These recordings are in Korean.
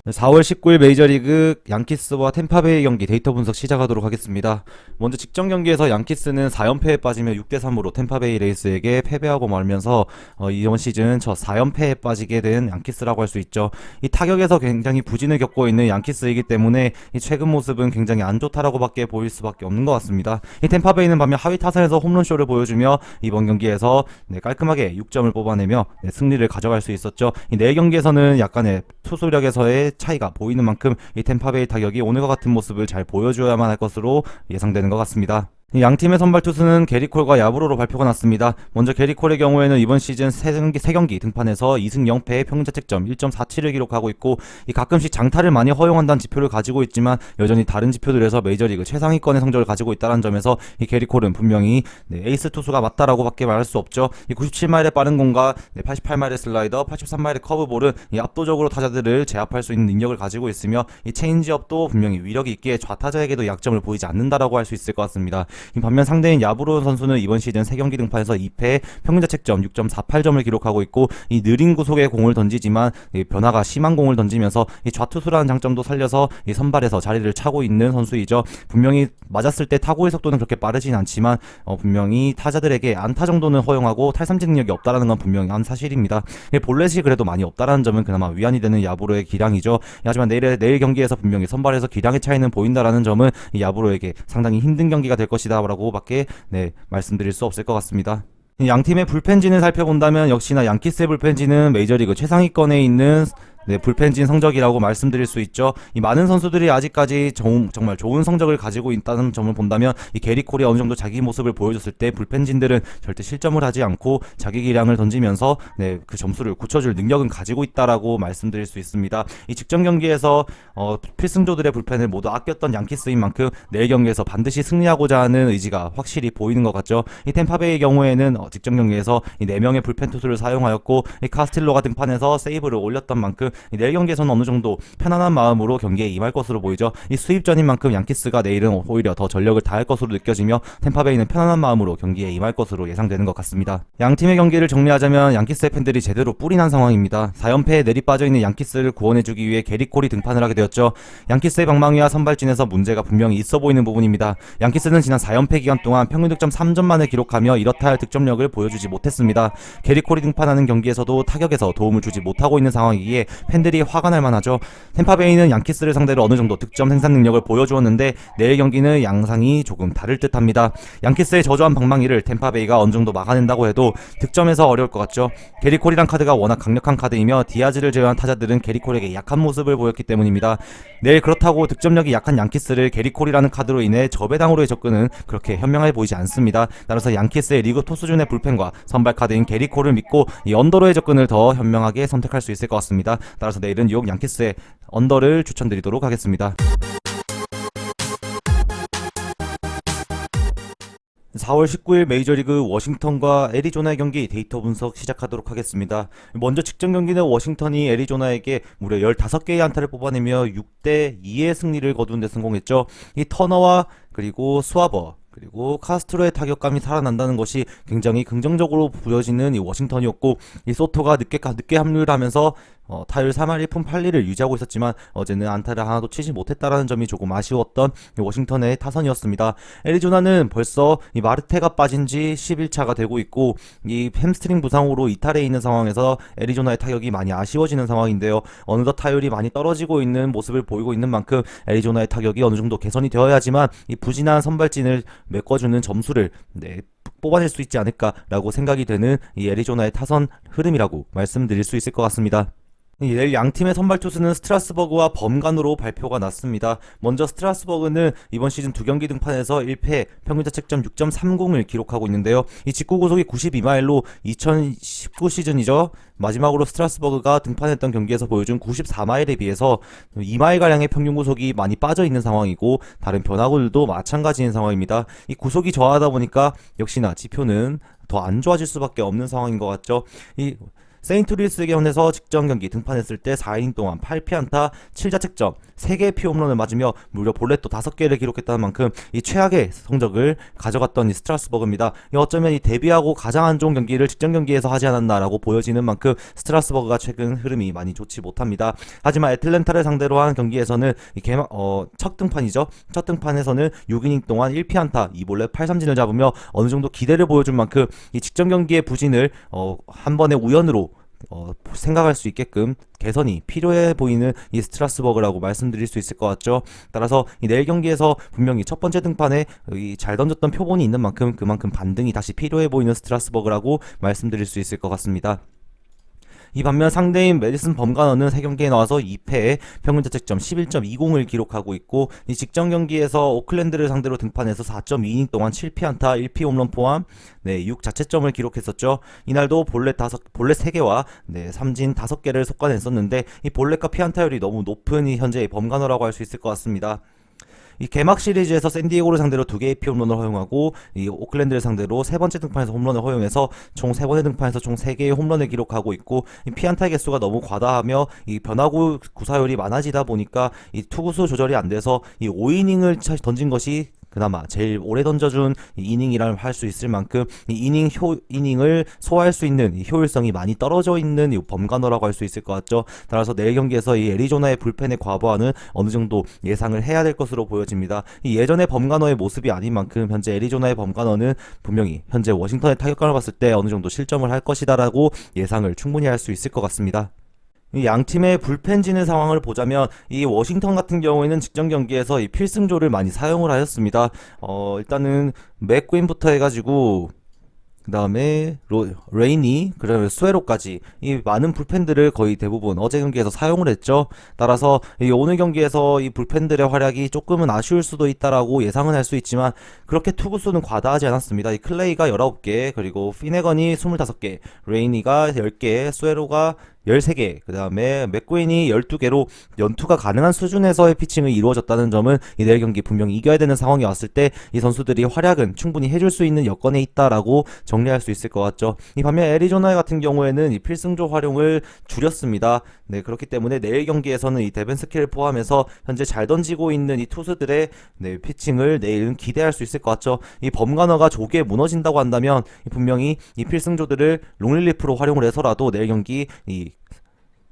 4월 19일 메이저리그 양키스와 템파베이 경기 데이터 분석 시작하도록 하겠습니다. 먼저 직전 경기에서 양키스는 4연패에 빠지며 6대3으로 템파베이 레이스에게 패배하고 말면서 이번 시즌 첫 4연패에 빠지게 된 양키스라고 할 수 있죠. 이 타격에서 굉장히 부진을 겪고 있는 양키스이기 때문에 이 최근 모습은 굉장히 안 좋다라고밖에 보일 수밖에 없는 것 같습니다. 이 템파베이는 반면 하위 타선에서 홈런쇼를 보여주며 이번 경기에서 깔끔하게 6점을 뽑아내며 승리를 가져갈 수 있었죠. 이 내일 경기에서는 약간의 투수력에서의 차이가 보이는 만큼 이 템파베이 타격이 오늘과 같은 모습을 잘 보여줘야만 할 것으로 예상되는 것 같습니다. 양팀의 선발 투수는 게리콜과 야브로로 발표가 났습니다. 먼저 게리콜의 경우에는 이번 시즌 3경기 등판에서 2승 0패의 평균 자책점 1.47을 기록하고 있고, 가끔씩 장타를 많이 허용한다는 지표를 가지고 있지만 여전히 다른 지표들에서 메이저리그 최상위권의 성적을 가지고 있다는 점에서 이 게리콜은 분명히 에이스 투수가 맞다라고 밖에 말할 수 없죠. 이 97마일의 빠른 공과 88마일의 슬라이더, 83마일의 커브볼은 압도적으로 타자들을 제압할 수 있는 능력을 가지고 있으며, 이 체인지업도 분명히 위력이 있기에 좌타자에게도 약점을 보이지 않는다라고 할 수 있을 것 같습니다. 반면 상대인 야브로 선수는 이번 시즌 3경기 등판에서 2패, 평균 자책점 6.48점을 기록하고 있고, 이 느린 구속의 공을 던지지만 변화가 심한 공을 던지면서 이 좌투수라는 장점도 살려서 이 선발에서 자리를 차고 있는 선수이죠. 분명히 맞았을 때 타구의 속도는 그렇게 빠르진 않지만 분명히 타자들에게 안타 정도는 허용하고 탈삼진 능력이 없다라는 건 분명한 사실입니다. 볼넷이 그래도 많이 없다라는 점은 그나마 위안이 되는 야브로의 기량이죠. 하지만 내일 경기에서 분명히 선발에서 기량의 차이는 보인다라는 점은 이 야브로에게 상당히 힘든 경기가 될 것이다 라고 밖에 말씀드릴 수 없을 것 같습니다. 양팀의 불펜진을 살펴본다면 역시나 양키스의 불펜진은 메이저리그 최상위권에 있는 불펜진 성적이라고 말씀드릴 수 있죠. 이 많은 선수들이 아직까지 정말 좋은 성적을 가지고 있다는 점을 본다면 이 게리콜이 어느 정도 자기 모습을 보여줬을 때 불펜진들은 절대 실점을 하지 않고 자기 기량을 던지면서 그 점수를 굳혀줄 능력은 가지고 있다라고 말씀드릴 수 있습니다. 이 직전 경기에서 필승조들의 불펜을 모두 아꼈던 양키스인 만큼 내일 경기에서 반드시 승리하고자 하는 의지가 확실히 보이는 것 같죠. 이 템파베이의 경우에는 직전 경기에서 이 4명의 불펜 투수를 사용하였고, 이 카스틸로가 등판해서 세이브를 올렸던 만큼 내일 경기에서는 어느 정도 편안한 마음으로 경기에 임할 것으로 보이죠. 이 수입전인 만큼 양키스가 내일은 오히려 더 전력을 다할 것으로 느껴지며 템파베이는 편안한 마음으로 경기에 임할 것으로 예상되는 것 같습니다. 양팀의 경기를 정리하자면 양키스의 팬들이 제대로 뿔이 난 상황입니다. 4연패에 내리빠져있는 양키스를 구원해주기 위해 게리콜이 등판을 하게 되었죠. 양키스의 방망이와 선발진에서 문제가 분명히 있어 보이는 부분입니다. 양키스는 지난 4연패 기간 동안 평균 득점 3점만을 기록하며 이렇다 할 득점력을 보여주지 못했습니다. 게리콜이 등판하는 경기에서도 타격에서 도움을 주지 못하고 있는 상황이기에 팬들이 화가 날 만하죠. 템파베이는 양키스를 상대로 어느 정도 득점 생산 능력을 보여주었는데 내일 경기는 양상이 조금 다를 듯합니다. 양키스의 저조한 방망이를 템파베이가 어느 정도 막아낸다고 해도 득점에서 어려울 것 같죠. 게리콜이란 카드가 워낙 강력한 카드이며 디아즈를 제외한 타자들은 게리콜에게 약한 모습을 보였기 때문입니다. 내일 그렇다고 득점력이 약한 양키스를 게리콜이라는 카드로 인해 저배당으로의 접근은 그렇게 현명해 보이지 않습니다. 따라서 양키스의 리그 토수준의 불펜과 선발 카드인 게리콜을 믿고 이 언더로의 접근을 더 현명하게 선택할 수 있을 것 같습니다. 따라서 내일은 뉴욕 양키스의 언더를 추천드리도록 하겠습니다. 4월 19일 메이저리그 워싱턴과 애리조나의 경기 데이터 분석 시작하도록 하겠습니다. 먼저 직전 경기는 워싱턴이 애리조나에게 무려 15개의 안타를 뽑아내며 6대2의 승리를 거둔 데 성공했죠. 이 터너와 그리고 스와버 그리고 카스트로의 타격감이 살아난다는 것이 굉장히 긍정적으로 보여지는 이 워싱턴이었고, 이 소토가 늦게 합류를 하면서 타율 3할 1푼 8리를 유지하고 있었지만 어제는 안타를 하나도 치지 못했다라는 점이 조금 아쉬웠던 워싱턴의 타선이었습니다. 애리조나는 벌써 이 마르테가 빠진 지 11차가 되고 있고, 이 햄스트링 부상으로 이탈해 있는 상황에서 애리조나의 타격이 많이 아쉬워지는 상황인데요. 어느덧 타율이 많이 떨어지고 있는 모습을 보이고 있는 만큼 애리조나의 타격이 어느 정도 개선이 되어야지만 이 부진한 선발진을 메꿔주는 점수를 뽑아낼 수 있지 않을까라고 생각이 되는 이 애리조나의 타선 흐름이라고 말씀드릴 수 있을 것 같습니다. 내일 양팀의 선발 투수는 스트라스버그와 범간으로 발표가 났습니다. 먼저 스트라스버그는 이번 시즌 2경기 등판에서 1패, 평균 자책점 6.30을 기록하고 있는데요. 이 직구 구속이 92마일로 2019 시즌이죠. 마지막으로 스트라스버그가 등판했던 경기에서 보여준 94마일에 비해서 2마일가량의 평균 구속이 많이 빠져있는 상황이고, 다른 변화구들도 마찬가지인 상황입니다. 이 구속이 저하다 보니까 역시나 지표는 더 안 좋아질 수밖에 없는 상황인 것 같죠. 이 세인트루이스에게 혼내서 직전 경기 등판했을 때 4이닝 동안 8피안타 7자책점 3개의 피홈런을 맞으며 무려 볼넷도 5개를 기록했다는 만큼 이 최악의 성적을 가져갔던 이 스트라스버그입니다. 어쩌면 이 데뷔하고 가장 안 좋은 경기를 직전 경기에서 하지 않았나라고 보여지는 만큼 스트라스버그가 최근 흐름이 많이 좋지 못합니다. 하지만 애틀랜타를 상대로 한 경기에서는 첫 등판이죠. 첫 등판에서는 6이닝 동안 1피안타 2볼넷 8삼진을 잡으며 어느 정도 기대를 보여준 만큼 이 직전 경기의 부진을 한 번의 우연으로 생각할 수 있게끔 개선이 필요해 보이는 이 스트라스버그라고 말씀드릴 수 있을 것 같죠. 따라서 이 내일 경기에서 분명히 첫 번째 등판에 잘 던졌던 표본이 있는 만큼 그만큼 반등이 다시 필요해 보이는 스트라스버그라고 말씀드릴 수 있을 것 같습니다. 이 반면 상대인 메디슨 범가너는 3경기에 나와서 2패에 평균 자책점 11.20을 기록하고 있고, 이 직전 경기에서 오클랜드를 상대로 등판해서 4.2이닝 동안 7피안타 1피 홈런 포함 6자책점을 기록했었죠. 이날도 볼넷 3개와 삼진 5개를 속가냈었는데 이 볼넷과 피안타율이 너무 높은 이 현재의 범가너라고 할 수 있을 것 같습니다. 이 개막 시리즈에서 샌디에고를 상대로 2개의 피홈런을 허용하고 이 오클랜드를 상대로 3번째 등판에서 홈런을 허용해서 총 3번의 등판에서 총 3개의 홈런을 기록하고 있고, 이 피안타 개수가 너무 과다하며 이 변화구 구사율이 많아지다 보니까 이 투구수 조절이 안 돼서 이 5이닝을 던진 것이 그나마 제일 오래 던져준 이닝이라 할 수 있을 만큼 이 이닝을 소화할 수 있는 이 효율성이 많이 떨어져 있는 이 범가너라고 할 수 있을 것 같죠. 따라서 내일 경기에서 이 애리조나의 불펜의 과부하는 어느 정도 예상을 해야 될 것으로 보여집니다. 이 예전의 범가너의 모습이 아닌 만큼 현재 애리조나의 범가너는 분명히 현재 워싱턴의 타격감을 봤을 때 어느 정도 실점을 할 것이다라고 예상을 충분히 할 수 있을 것 같습니다. 이 양팀의 불펜 지는 상황을 보자면 이 워싱턴 같은 경우에는 직전 경기에서 이 필승조를 많이 사용을 하였습니다. 일단은 맥구인부터 해가지고 그 다음에 레이니, 그다음에 스웨로까지 이 많은 불펜들을 거의 대부분 어제 경기에서 사용을 했죠. 따라서 이 오늘 경기에서 이 불펜들의 활약이 조금은 아쉬울 수도 있다라고 예상은 할 수 있지만 그렇게 투구수는 과다하지 않았습니다. 이 클레이가 19개, 그리고 피네건이 25개, 레이니가 10개, 스웨로가 13개, 그 다음에 맥구인이 12개로 연투가 가능한 수준에서의 피칭이 이루어졌다는 점은 이 내일 경기 분명히 이겨야 되는 상황이 왔을 때 이 선수들이 활약은 충분히 해줄 수 있는 여건에 있다라고 정리할 수 있을 것 같죠. 이 반면 애리조나 같은 경우에는 이 필승조 활용을 줄였습니다. 그렇기 때문에 내일 경기에서는 이 데벤스키를 포함해서 현재 잘 던지고 있는 이 투수들의 피칭을 내일은 기대할 수 있을 것 같죠. 이 범가너가 조기에 무너진다고 한다면 분명히 이 필승조들을 롱릴리프로 활용을 해서라도 내일 경기 이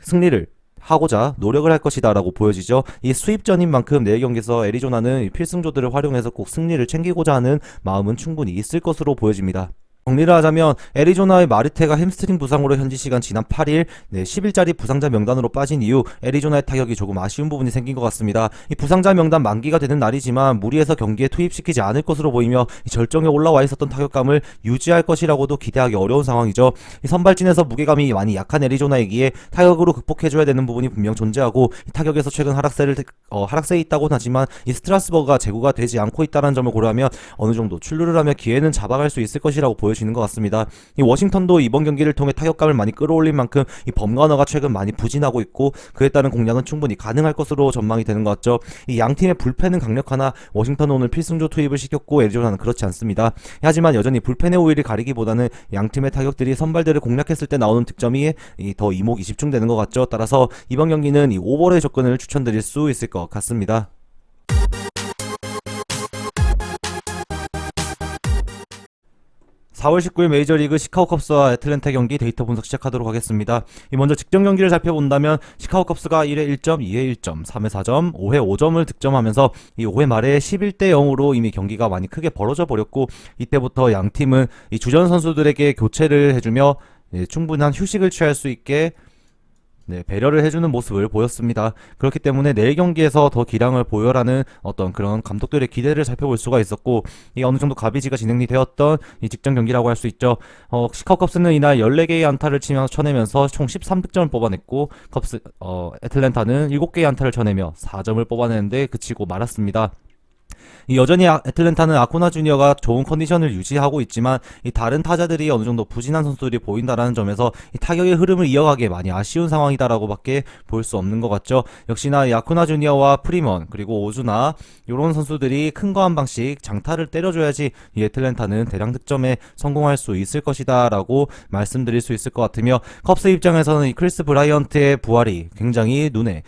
승리를 하고자 노력을 할 것이다 라고 보여지죠. 이 수입전인 만큼 내일 경기에서 애리조나는 필승조들을 활용해서 꼭 승리를 챙기고자 하는 마음은 충분히 있을 것으로 보여집니다. 정리를 하자면 애리조나의 마르테가 햄스트링 부상으로 현지 시간 지난 8일 10일짜리 부상자 명단으로 빠진 이후 애리조나의 타격이 조금 아쉬운 부분이 생긴 것 같습니다. 이 부상자 명단 만기가 되는 날이지만 무리해서 경기에 투입시키지 않을 것으로 보이며 이 절정에 올라와 있었던 타격감을 유지할 것이라고도 기대하기 어려운 상황이죠. 이 선발진에서 무게감이 많이 약한 애리조나이기에 타격으로 극복해줘야 되는 부분이 분명 존재하고, 이 타격에서 최근 하락세에 있다고는 하지만 이 스트라스버그가 제구가 되지 않고 있다는 점을 고려하면 어느 정도 출루를 하며 기회는 잡아갈 수 있을 것이라고 보여지는 것 같습니다. 이 워싱턴도 이번 경기를 통해 타격감을 많이 끌어올린 만큼 이 범가너가 최근 많이 부진하고 있고 그에 따른 공략은 충분히 가능할 것으로 전망이 되는 것 같죠. 이 양팀의 불펜은 강력하나 워싱턴은 오늘 필승조 투입을 시켰고 애리조나는 그렇지 않습니다. 하지만 여전히 불펜의 우위를 가리기보다는 양팀의 타격들이 선발들을 공략했을 때 나오는 득점이 더 이목이 집중되는 것 같죠. 따라서 이번 경기는 이 오버의 접근을 추천드릴 수 있을 것 같습니다. 4월 19일 메이저리그 시카고 컵스와 애틀랜타 경기 데이터 분석 시작하도록 하겠습니다. 먼저 직전 경기를 살펴본다면 시카고 컵스가 1회 1점, 2회 1점, 3회 4점, 5회 5점을 득점하면서 이 5회 말에 11대 0으로 이미 경기가 많이 크게 벌어져 버렸고, 이때부터 양 팀은 이 주전 선수들에게 교체를 해주며 충분한 휴식을 취할 수 있게 배려를 해주는 모습을 보였습니다. 그렇기 때문에 내일 경기에서 더 기량을 보여라는 어떤 그런 감독들의 기대를 살펴볼 수가 있었고, 이 어느 정도 가비지가 진행이 되었던 이 직전 경기라고 할 수 있죠. 시카고 컵스는 이날 14개의 안타를 쳐내면서 총 13득점을 뽑아냈고, 애틀랜타는 7개의 안타를 쳐내며 4점을 뽑아내는데 그치고 말았습니다. 여전히 애틀랜타는 아쿠나 주니어가 좋은 컨디션을 유지하고 있지만 이 다른 타자들이 어느 정도 부진한 선수들이 보인다라는 점에서 이 타격의 흐름을 이어가기에 많이 아쉬운 상황이다라고밖에 볼 수 없는 것 같죠. 역시나 이 아쿠나 주니어와 프리먼 그리고 오즈나 이런 선수들이 큰 거 한 방씩 장타를 때려줘야지 이 애틀랜타는 대량 득점에 성공할 수 있을 것이다라고 말씀드릴 수 있을 것 같으며, 컵스 입장에서는 이 크리스 브라이언트의 부활이 굉장히 눈에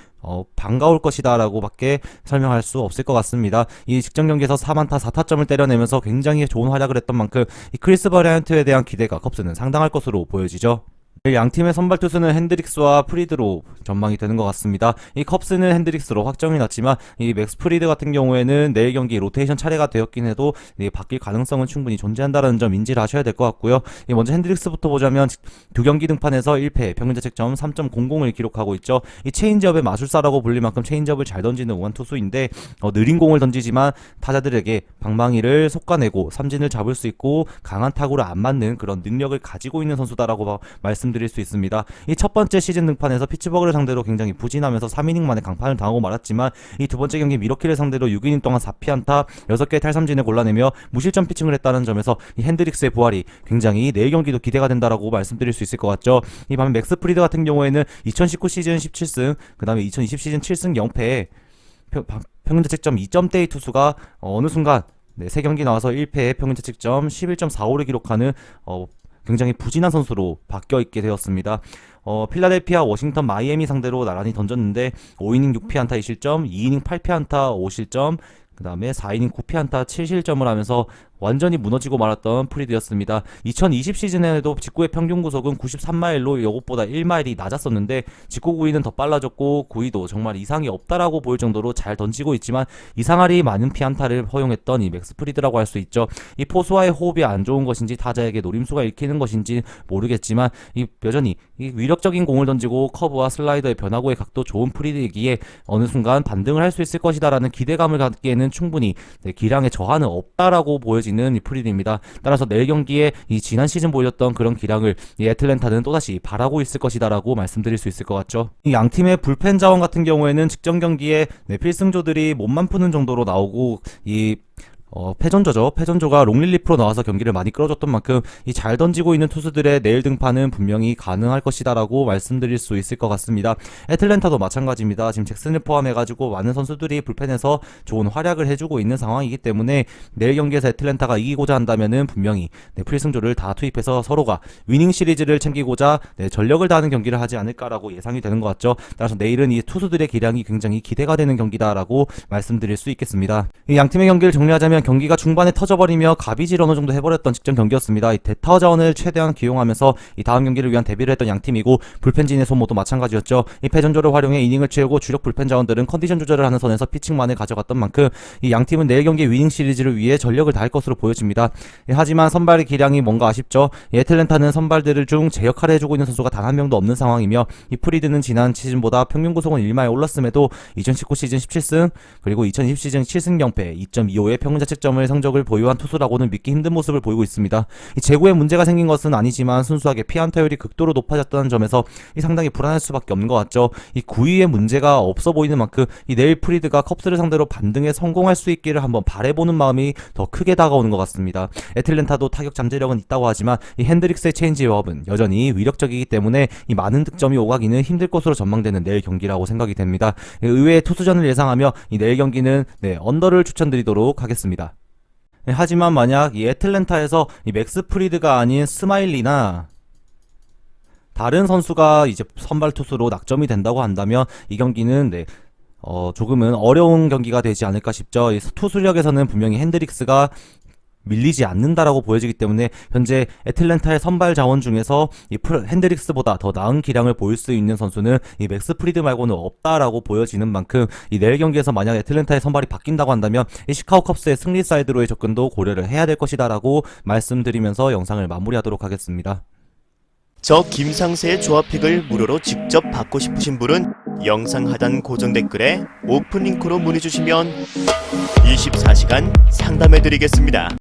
반가울 것이다 라고 밖에 설명할 수 없을 것 같습니다. 이 직전 경기에서 4안타 4타점을 때려내면서 굉장히 좋은 활약을 했던 만큼 이 크리스 버라이언트에 대한 기대가 컵스는 상당할 것으로 보여지죠. 양팀의 선발 투수는 핸드릭스와 프리드로 전망이 되는 것 같습니다. 이 컵스는 핸드릭스로 확정이 났지만 이 맥스 프리드 같은 경우에는 내일 경기 로테이션 차례가 되었긴 해도 바뀔 가능성은 충분히 존재한다는 점 인지를 하셔야 될 것 같고요. 먼저 핸드릭스부터 보자면 두 경기 등판에서 1패, 평균 자책점 3.00을 기록하고 있죠. 이 체인지업의 마술사라고 불릴 만큼 체인지업을 잘 던지는 우한 투수인데 느린 공을 던지지만 타자들에게 방망이를 솎아내고 삼진을 잡을 수 있고 강한 타구를 안 맞는 그런 능력을 가지고 있는 선수다라고 말씀드릴 수 있습니다. 이 첫 번째 시즌 등판에서 피츠버그를 상대로 굉장히 부진하면서 3이닝 만에 강판을 당하고 말았지만 이 두 번째 경기 미러키를 상대로 6이닝 동안 4피안타 6개의 탈삼진을 골라내며 무실점 피칭을 했다는 점에서 이 핸드릭스의 부활이 굉장히 내일 경기도 기대가 된다라고 말씀드릴 수 있을 것 같죠. 이 반면 맥스 프리드 같은 경우에는 2019 시즌 17승, 그 다음에 2020 시즌 7승 0패, 평균 자책점 2점대의 투수가 어느 순간 3경기 나와서 1패에 평균 자책점 11.45를 기록하는 굉장히 부진한 선수로 바뀌어 있게 되었습니다. 필라델피아, 워싱턴, 마이애미 상대로 나란히 던졌는데 5이닝 6피안타 2실점, 2이닝 8피안타 5실점, 그 다음에 4이닝 9피안타 7실점을 하면서 완전히 무너지고 말았던 프리드였습니다. 2020 시즌에도 직구의 평균 구속은 93마일로 이것보다 1마일이 낮았었는데 직구 구위는 더 빨라졌고 구위도 정말 이상이 없다라고 보일 정도로 잘 던지고 있지만 이상하리 많은 피안타를 허용했던 이 맥스 프리드라고 할 수 있죠. 이 포수와의 호흡이 안 좋은 것인지 타자에게 노림수가 읽히는 것인지 모르겠지만 여전히 이 위력적인 공을 던지고 커브와 슬라이더의 변화구의 각도 좋은 프리드이기에 어느 순간 반등을 할 수 있을 것이다라는 기대감을 갖기에는 충분히 기량의 저하는 없다라고 보여지는 이 프리드입니다. 따라서 내일 경기에 이 지난 시즌 보여줬던 그런 기량을 이 애틀랜타는 또다시 바라고 있을 것이다라고 말씀드릴 수 있을 것 같죠. 이 양팀의 불펜 자원 같은 경우에는 직전 경기에 필승조들이 몸만 푸는 정도로 나오고 이 패전조죠. 패전조가 롱릴리프로 나와서 경기를 많이 끌어줬던 만큼 이 잘 던지고 있는 투수들의 내일 등판은 분명히 가능할 것이다라고 말씀드릴 수 있을 것 같습니다. 애틀랜타도 마찬가지입니다. 지금 잭슨을 포함해가지고 많은 선수들이 불펜에서 좋은 활약을 해주고 있는 상황이기 때문에 내일 경기에서 애틀랜타가 이기고자 한다면은 분명히 필승조를 다 투입해서 서로가 위닝 시리즈를 챙기고자 전력을 다하는 경기를 하지 않을까라고 예상이 되는 것 같죠. 따라서 내일은 이 투수들의 기량이 굉장히 기대가 되는 경기다라고 말씀드릴 수 있겠습니다. 이 양팀의 경기를 정리하자면 경기가 중반에 터져버리며 가비질 어느 정도 해버렸던 직전 경기였습니다. 이 대타워 자원을 최대한 기용하면서 이 다음 경기를 위한 대비를 했던 양팀이고 불펜진의 소모도 마찬가지였죠. 이 패전조를 활용해 이닝을 채우고 주력 불펜 자원들은 컨디션 조절을 하는 선에서 피칭만을 가져갔던 만큼 이 양팀은 내일 경기 위닝 시리즈를 위해 전력을 다할 것으로 보여집니다. 하지만 선발의 기량이 뭔가 아쉽죠. 애틀랜타는 선발들을 중 제 역할을 해주고 있는 선수가 단 한 명도 없는 상황이며 이 프리드는 지난 시즌보다 평균 구속은 1마에 올랐음에도 2019 시즌 17승 그리고 2020 시즌 7승 0패 2.25의 평균 자책점의 성적을 보유한 투수라고는 믿기 힘든 모습을 보이고 있습니다. 이 제구에 문제가 생긴 것은 아니지만 순수하게 피안타율이 극도로 높아졌다는 점에서 이 상당히 불안할 수밖에 없는 것 같죠. 이 구위에 문제가 없어 보이는 만큼 이 내일 프리드가 컵스를 상대로 반등에 성공할 수 있기를 한번 바라보는 마음이 더 크게 다가오는 것 같습니다. 애틀랜타도 타격 잠재력은 있다고 하지만 이 핸드릭스의 체인지업은 여전히 위력적이기 때문에 이 많은 득점이 오가기는 힘들 것으로 전망되는 내일 경기라고 생각이 됩니다. 의외의 투수전을 예상하며 이 내일 경기는 언더를 추천드리도록 하겠습니다. 하지만 만약 이 애틀랜타에서 이 맥스 프리드가 아닌 스마일리나 다른 선수가 이제 선발 투수로 낙점이 된다고 한다면 이 경기는 조금은 어려운 경기가 되지 않을까 싶죠. 이 투수력에서는 분명히 핸드릭스가 밀리지 않는다라고 보여지기 때문에 현재 애틀랜타의 선발 자원 중에서 이 핸드릭스보다 더 나은 기량을 보일 수 있는 선수는 이 맥스 프리드 말고는 없다라고 보여지는 만큼 이 내일 경기에서 만약 애틀랜타의 선발이 바뀐다고 한다면 이 시카고 컵스의 승리 사이드로의 접근도 고려를 해야 될 것이다라고 말씀드리면서 영상을 마무리하도록 하겠습니다. 저 김상세의 조합픽을 무료로 직접 받고 싶으신 분은 영상 하단 고정 댓글에 오픈 링크로 문의 주시면 24시간 상담해 드리겠습니다.